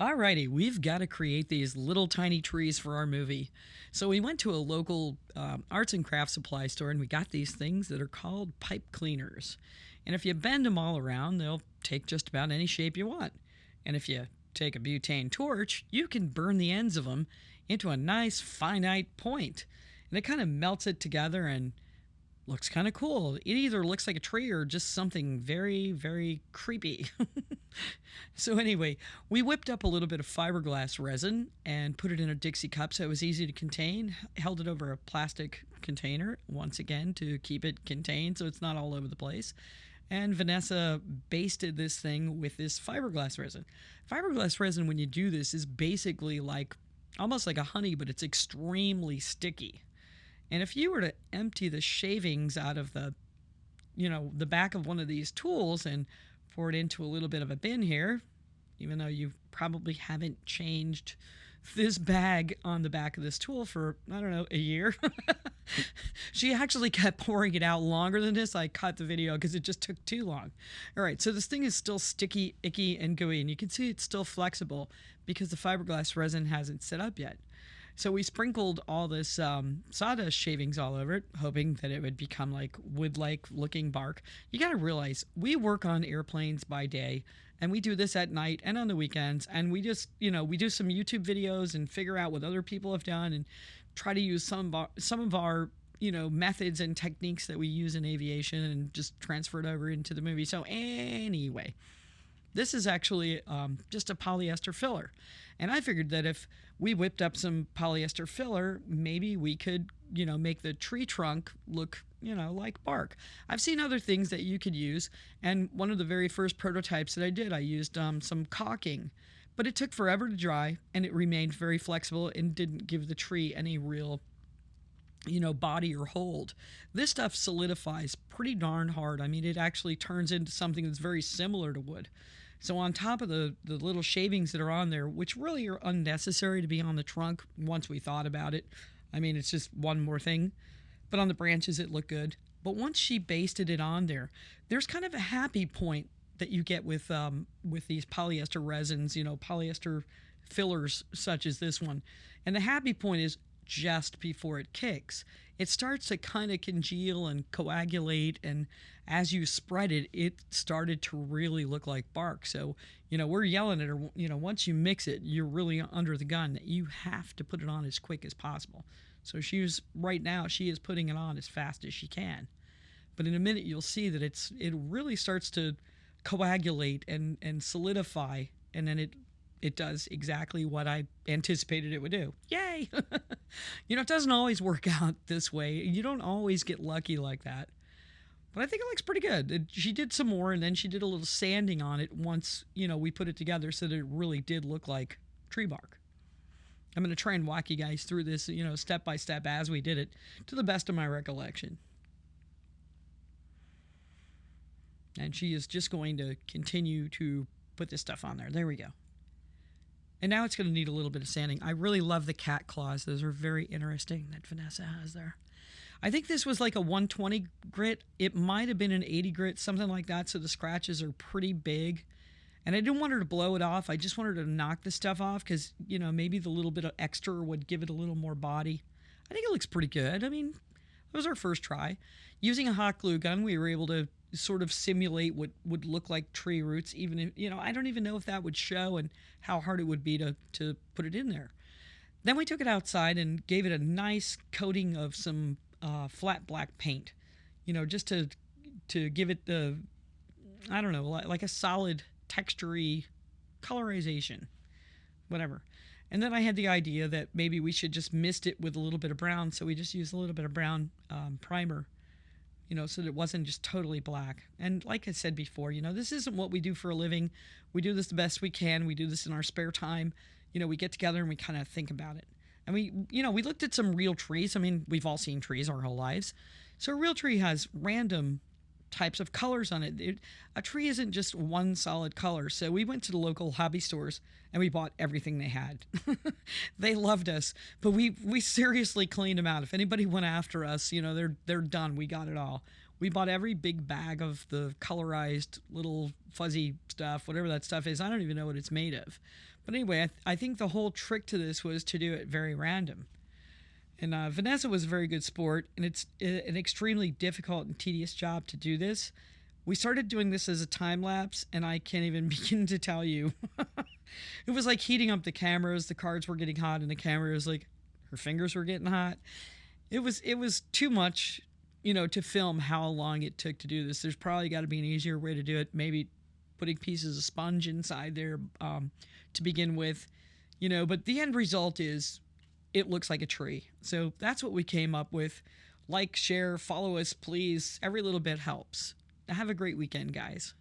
Alrighty, we've got to create these little tiny trees for our movie. So we went to a local arts and crafts supply store and we got these things that are called pipe cleaners. And if you bend them all around, they'll take just about any shape you want. And if you take a butane torch, you can burn the ends of them into a nice finite point. And it kind of melts it together and looks kind of cool. It either looks like a tree or just something very, very creepy. So, anyway, we whipped up a little bit of fiberglass resin and put it in a Dixie cup so it was easy to contain. Held it over a plastic container, once again, to keep it contained so it's not all over the place. And Vanessa basted this thing with this fiberglass resin. Fiberglass resin, when you do this, is basically like almost like a honey, but it's extremely sticky. And if you were to empty the shavings out of the back of one of these tools and pour it into a little bit of a bin here, even though you probably haven't changed this bag on the back of this tool for, I don't know, a year. She actually kept pouring it out longer than this. I cut the video because it just took too long. All right, so this thing is still sticky, icky, and gooey, and you can see it's still flexible because the fiberglass resin hasn't set up yet. So we sprinkled all this sawdust shavings all over it, hoping that it would become like wood-like looking bark. You got to realize we work on airplanes by day, and we do this at night and on the weekends. And we just, we do some YouTube videos and figure out what other people have done and try to use some of our methods and techniques that we use in aviation and just transfer it over into the movie. So anyway, this is actually just a polyester filler. And I figured that if we whipped up some polyester filler, maybe we could, make the tree trunk look, like bark. I've seen other things that you could use. And one of the very first prototypes that I did, I used some caulking. But it took forever to dry and it remained very flexible and didn't give the tree any real body or hold. This stuff solidifies pretty darn hard. I mean, it actually turns into something that's very similar to wood. So on top of the little shavings that are on there, which really are unnecessary to be on the trunk once we thought about it. I mean, it's just one more thing. But on the branches, it looked good. But once she basted it on there, there's kind of a happy point that you get with these polyester resins, polyester fillers such as this one. And the happy point is just before it kicks. It starts to kind of congeal and coagulate, and as you spread it, it started to really look like bark. So, we're yelling at her, once you mix it, you're really under the gun. You have to put it on as quick as possible. So right now, she is putting it on as fast as she can. But in a minute, you'll see that it really starts to coagulate and solidify, and then it does exactly what I anticipated it would do. Yay! It doesn't always work out this way. You don't always get lucky like that. But I think it looks pretty good. She did some more, and then she did a little sanding on it once, we put it together so that it really did look like tree bark. I'm going to try and walk you guys through this, step by step as we did it to the best of my recollection. And she is just going to continue to put this stuff on there. There we go. And now it's going to need a little bit of sanding. I really love the cat claws. Those are very interesting that Vanessa has there. I think this was like a 120 grit. It might have been an 80 grit, something like that. So the scratches are pretty big. And I didn't want her to blow it off. I just wanted her to knock the stuff off because, maybe the little bit of extra would give it a little more body. I think it looks pretty good. I mean, it was our first try. Using a hot glue gun, we were able to sort of simulate what would look like tree roots, even if, I don't even know if that would show and how hard it would be to put it in there. Then we took it outside and gave it a nice coating of some flat black paint, just to give it the, I don't know, like a solid textury colorization, whatever. And then I had the idea that maybe we should just mist it with a little bit of brown, so we just used a little bit of brown primer, so that it wasn't just totally black. And like I said before, this isn't what we do for a living. We do this the best we can. We do this in our spare time. We get together and we kind of think about it. And we looked at some real trees. I mean, we've all seen trees our whole lives. So a real tree has random types of colors on it. A tree isn't just one solid color. So we went to the local hobby stores and we bought everything they had. They loved us, but we seriously cleaned them out. If anybody went after us, they're done. We got it all. We bought every big bag of the colorized little fuzzy stuff, whatever that stuff is. I don't even know what it's made of. But anyway, I think the whole trick to this was to do it very random. And Vanessa was a very good sport, and it's an extremely difficult and tedious job to do this. We started doing this as a time lapse, and I can't even begin to tell you. It was like heating up the cameras. The cards were getting hot, and the camera was like, her fingers were getting hot. It was too much, to film how long it took to do this. There's probably got to be an easier way to do it. Maybe putting pieces of sponge inside there to begin with, But the end result is it looks like a tree. So that's what we came up with. Like, share, follow us, please. Every little bit helps. Have a great weekend, guys.